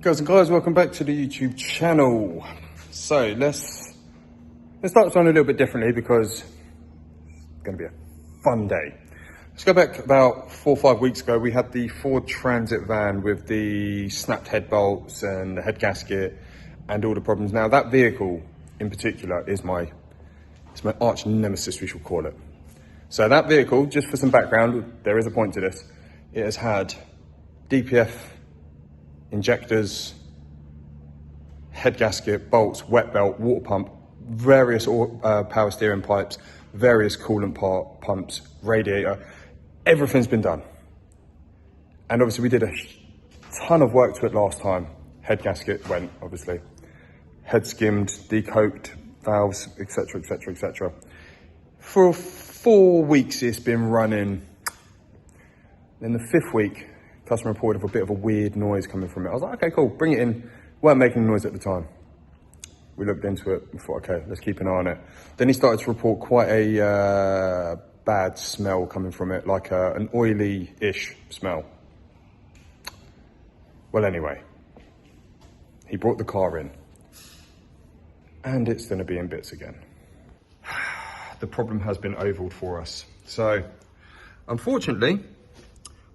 Girls and guys, welcome back to the YouTube channel. So let's start this one a little bit differently because it's going to be a fun day. Let's go back about 4 or 5 weeks ago. We had the Ford Transit van with the snapped head bolts and the head gasket and all the problems. Now that vehicle in particular is my arch nemesis, we shall call it. So that vehicle, just for some background, there is a point to this. It has had DPF, injectors, head gasket, bolts, wet belt, water pump, various power steering pipes, various coolant pumps, radiator. Everything's been done. And obviously we did a ton of work to it last time. Head gasket went, obviously. Head skimmed, decoked, valves, etc., etc., etc. For 4 weeks it's been running. Then the 5th week, customer reported a bit of a weird noise coming from it. I was like, okay, cool, bring it in. Weren't making noise at the time. We looked into it and thought, okay, let's keep an eye on it. Then he started to report quite a bad smell coming from it, like an oily-ish smell. Well, anyway, he brought the car in and it's gonna be in bits again. The problem has been ovaled for us. So, unfortunately,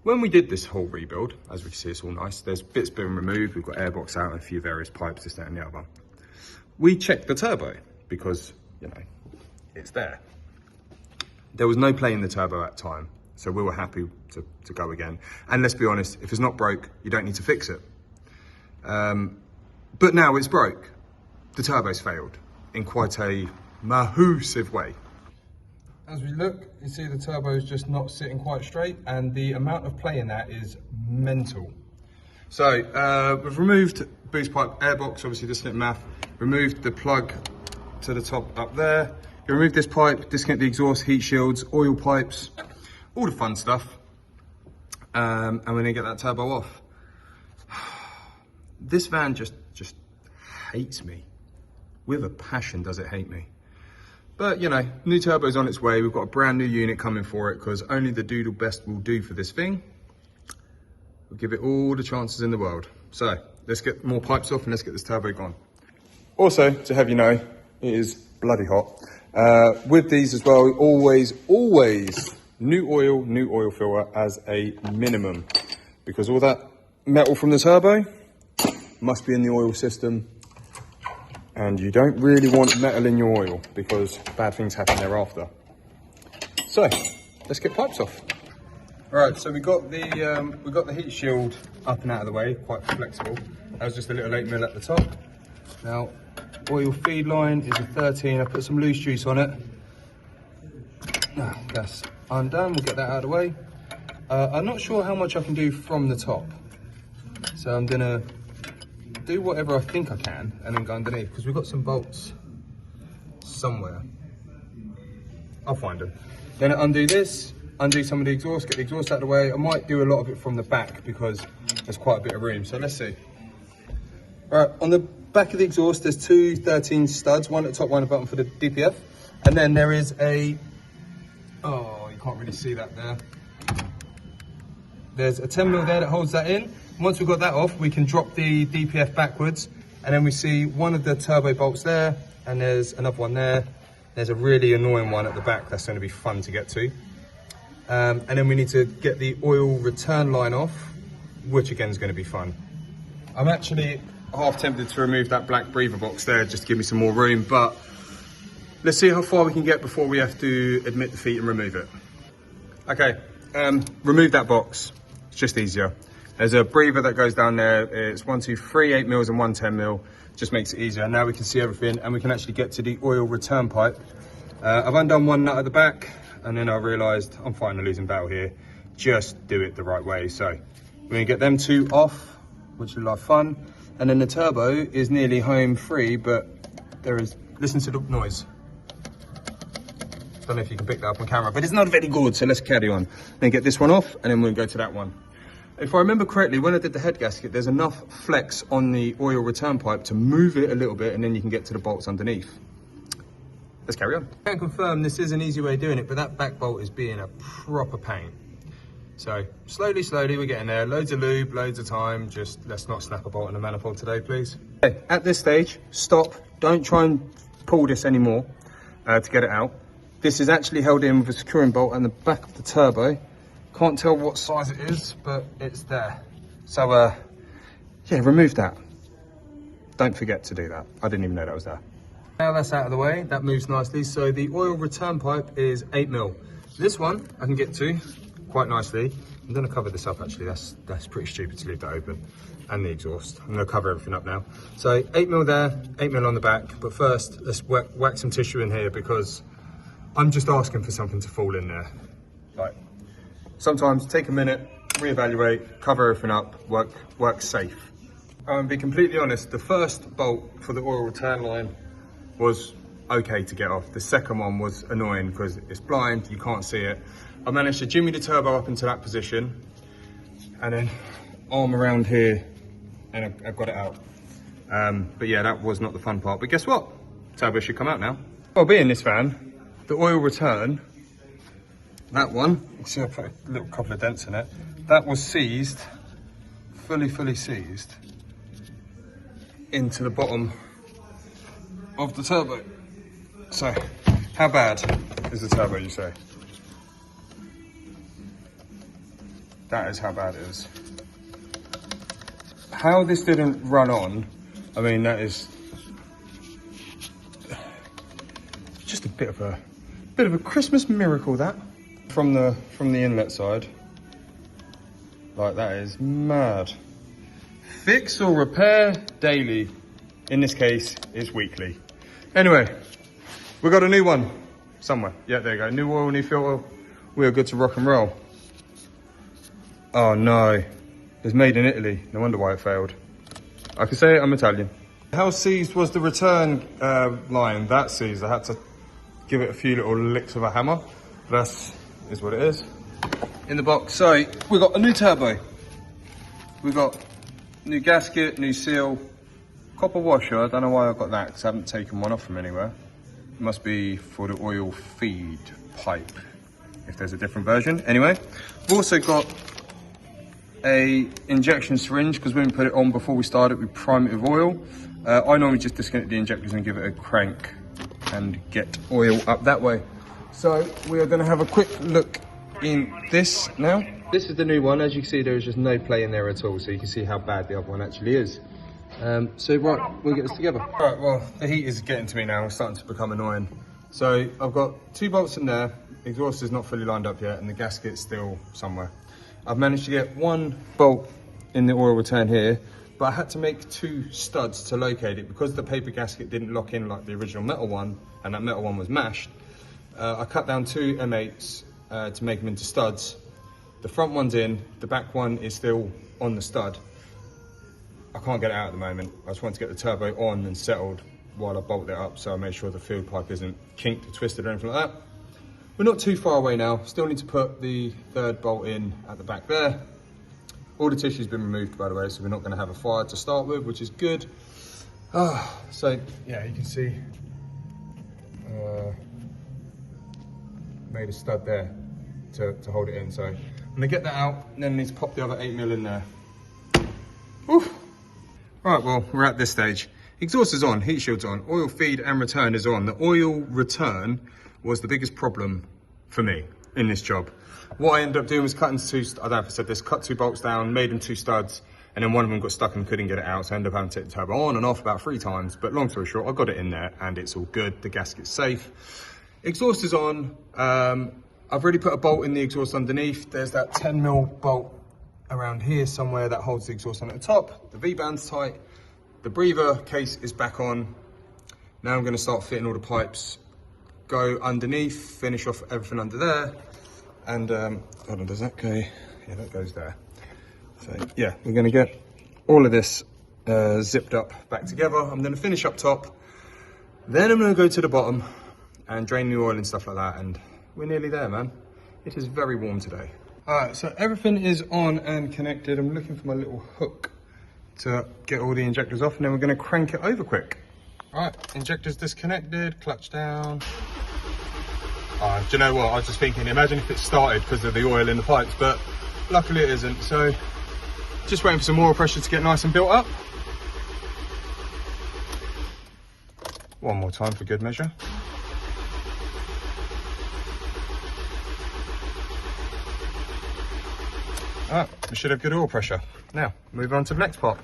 when we did this whole rebuild, as we can see, it's all nice. There's bits being removed. We've got airbox out and a few various pipes, this, that, and the other. We checked the turbo because, you know, it's there. There was no play in the turbo at the time, so we were happy to go again. And let's be honest, if it's not broke, you don't need to fix it. But now it's broke. The turbo's failed in quite a massive way. As we look, you see the turbo is just not sitting quite straight, and the amount of play in that is mental. So we've removed boost pipe airbox, obviously disconnect MAF, removed the plug to the top up there. You remove this pipe, disconnect the exhaust, heat shields, oil pipes, all the fun stuff. And we're gonna get that turbo off. This van just hates me. With a passion does it hate me. But, you know, new turbo's on its way. We've got a brand new unit coming for it because only the doodle best will do for this thing. We'll give it all the chances in the world. So, let's get more pipes off and let's get this turbo gone. Also, to have you know, it is bloody hot. With these as well, always new oil filter as a minimum. Because all that metal from the turbo must be in the oil system. And you don't really want metal in your oil because bad things happen thereafter. So let's get pipes off. All right, so we got the heat shield up and out of the way, quite flexible. That was just a little 8mm at the top. Now, oil feed line is a 13. I put some loose juice on it. That's undone. We'll get that out of the way. I'm not sure how much I can do from the top, so I'm gonna do whatever I think I can and then go underneath because we've got some bolts somewhere. I'll find them. Then undo this, undo some of the exhaust, get the exhaust out of the way. I might do a lot of it from the back because there's quite a bit of room, so let's see. All right, on the back of the exhaust there's two 13 studs, one at the top, one at the bottom for the DPF, and then there is a, oh, you can't really see that there. There's a 10mm there that holds that in. Once we've got that off, we can drop the DPF backwards, and then we see one of the turbo bolts there, and there's another one there. There's a really annoying one at the back that's going to be fun to get to. And then we need to get the oil return line off, which again is going to be fun. I'm actually half tempted to remove that black breather box there just to give me some more room, but let's see how far we can get before we have to admit defeat and remove it. Okay, remove that box. It's just easier. There's a breather that goes down there. It's 1, 2, 3 8mm and 1 10mm. Just makes it easier. Now we can see everything and we can actually get to the oil return pipe. I've undone one nut at the back and then I realized I'm fighting a losing battle here. Just do it the right way. So we're gonna get them two off, which is a lot of fun. And then the turbo is nearly home free, but there is, listen to the noise. Don't know if you can pick that up on camera, but it's not very good. So let's carry on. Then get this one off and then we'll go to that one. If I remember correctly, when I did the head gasket, there's enough flex on the oil return pipe to move it a little bit and then you can get to the bolts underneath. Let's carry on. I can confirm this is an easy way of doing it, but that back bolt is being a proper pain. So slowly, we're getting there. Loads of lube, loads of time. Just let's not snap a bolt in the manifold today, please. Okay, at this stage, stop. Don't try and pull this anymore to get it out. This is actually held in with a securing bolt on the back of the turbo. Can't tell what size it is, but it's there. So yeah, remove that. Don't forget to do that. I didn't even know that was there. Now that's out of the way, that moves nicely. So the oil return pipe is 8mm. This one I can get to quite nicely. I'm going to cover this up actually, that's pretty stupid to leave that open. And the exhaust. I'm going to cover everything up now. So 8mm there, 8mm on the back. But first, let's whack some tissue in here because I'm just asking for something to fall in there. Like, sometimes take a minute, reevaluate, cover everything up, work safe. And be completely honest, the first bolt for the oil return line was okay to get off. The second one was annoying because it's blind, you can't see it. I managed to jimmy the turbo up into that position and then arm around here and I've got it out. But yeah, that was not the fun part. But guess what? Turbo should come out now. Well, being this van, the oil return, that one, you see I put a little couple of dents in it, that was seized, fully seized into the bottom of the turbo. So, how bad is the turbo, you say? That is how bad it is. How this didn't run on, I mean, that is just a bit of a Christmas miracle, that. From the inlet side. Like, that is mad. Fix or repair daily. In this case, it's weekly. Anyway, we got a new one somewhere. Yeah, there you go. New oil, new filter. We are good to rock and roll. Oh no, it's made in Italy. No wonder why it failed. I can say it, I'm Italian. How seized was the return line? That seized. I had to give it a few little licks of a hammer. But that is what it is. In the box, so we got a new turbo. We got new gasket, new seal, copper washer. I don't know why I got that because I haven't taken one off from anywhere. It must be for the oil feed pipe, if there's a different version. Anyway, we've also got a injection syringe because when we put it on before we start it, we prime it with oil. I normally just disconnect the injectors and give it a crank and get oil up that way. So we are going to have a quick look in this now. This is the new one. As you can see, there is just no play in there at all, so you can see how bad the other one actually is. So right, we'll get this together. All right, well, the heat is getting to me now. It's starting to become annoying. So I've got 2 bolts in there. The exhaust is not fully lined up yet, and the gasket's still somewhere. I've managed to get 1 bolt in the oil return here, but I had to make 2 studs to locate it because the paper gasket didn't lock in like the original metal one, and that metal one was mashed. I cut down 2 M8s to make them into studs. The front one's in, the back one is still on the stud. I can't get it out at the moment. I just want to get the turbo on and settled while I bolt it up, so I make sure the field pipe isn't kinked or twisted or anything like that. We're not too far away now. Still need to put the 3rd bolt in at the back there. All the tissue's been removed, by the way, so we're not going to have a fire to start with, which is good. So yeah, you can see made a stud there to hold it in. So I'm gonna get that out and then I need to pop the other 8mm in there. Oof. Right, well, we're at this stage. Exhaust is on, heat shield's on, oil feed and return is on. The oil return was the biggest problem for me in this job. What I ended up doing was cutting 2, I don't know if I said this, cut 2 bolts down, made them 2 studs, and then one of them got stuck and couldn't get it out, so I ended up having to take the turbo on and off about 3 times. But long story short, I got it in there and it's all good. The gasket's safe. Exhaust is on. I've already put a bolt in the exhaust underneath. There's that 10mm bolt around here somewhere that holds the exhaust on at the top. The V-band's tight. The breather case is back on. Now I'm going to start fitting all the pipes. Go underneath, finish off everything under there. And, hold on, does that go? Yeah, that goes there. So yeah, we're going to get all of this zipped up back together. I'm going to finish up top. Then I'm going to go to the bottom and drain the oil and stuff like that. And we're nearly there, man. It is very warm today. All right, so everything is on and connected. I'm looking for my little hook to get all the injectors off, and then we're going to crank it over quick. All right, injectors disconnected, clutch down. Do you know what? I was just thinking, imagine if it started because of the oil in the pipes, but luckily it isn't. So just waiting for some oil pressure to get nice and built up. One more time for good measure. Alright, we should have good oil pressure. Now, moving on to the next part.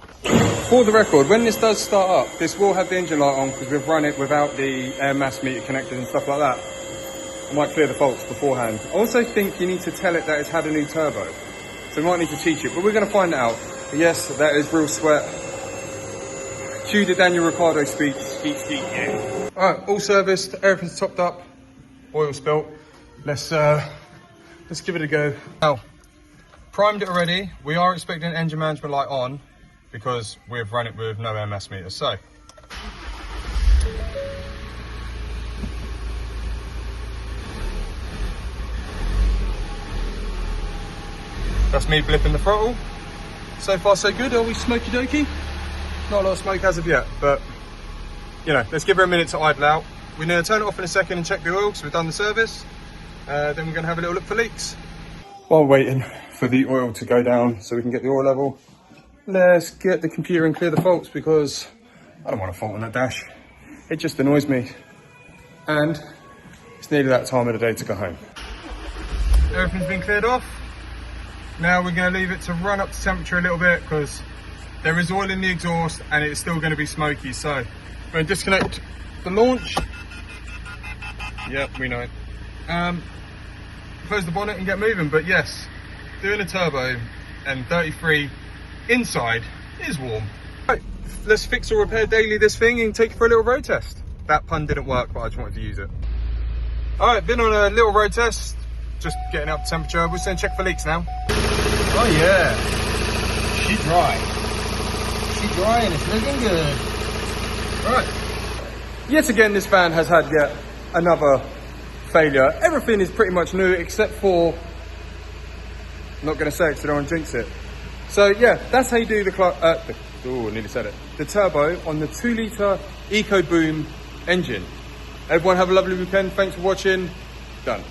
For the record, when this does start up, this will have the engine light on because we've run it without the air mass meter connected and stuff like that. I might clear the faults beforehand. I also think you need to tell it that it's had a new turbo. So we might need to teach it, but we're going to find out. But yes, that is real sweat. Cue the Daniel Ricciardo speech, yeah. Alright, all serviced, everything's topped up, oil spilt. Let's give it a go. Now, primed it already. We are expecting engine management light on because we've run it with no air mass meter. So that's me blipping the throttle. So far so good. Are we smoky dokey? Not a lot of smoke as of yet, but you know, let's give her a minute to idle out. We're going to turn it off in a second and check the oil because we've done the service. Then we're going to have a little look for leaks. While waiting for the oil to go down so we can get the oil level, let's get the computer and clear the faults because I don't want a fault on that dash. It just annoys me. And it's nearly that time of the day to go home. Everything's been cleared off. Now we're going to leave it to run up to temperature a little bit because there is oil in the exhaust and it's still going to be smoky. So we're going to disconnect the launch. Yep, we know. Close the bonnet and get moving. But yes, doing a turbo and 33 inside is warm. Right, let's fix or repair daily this thing and take it for a little road test. That pun didn't work, but I just wanted to use it. All right, been on a little road test, just getting up to temperature. We're just going to check for leaks now. Oh yeah, she's dry. She's dry and it's looking good. All right. Yet again, this van has had yet another failure. Everything is pretty much new except for, I'm not going to say it because I don't want to jinx it. So yeah, that's how you do the nearly said it. The turbo on the 2 litre EcoBoom engine. Everyone have a lovely weekend. Thanks for watching. Done.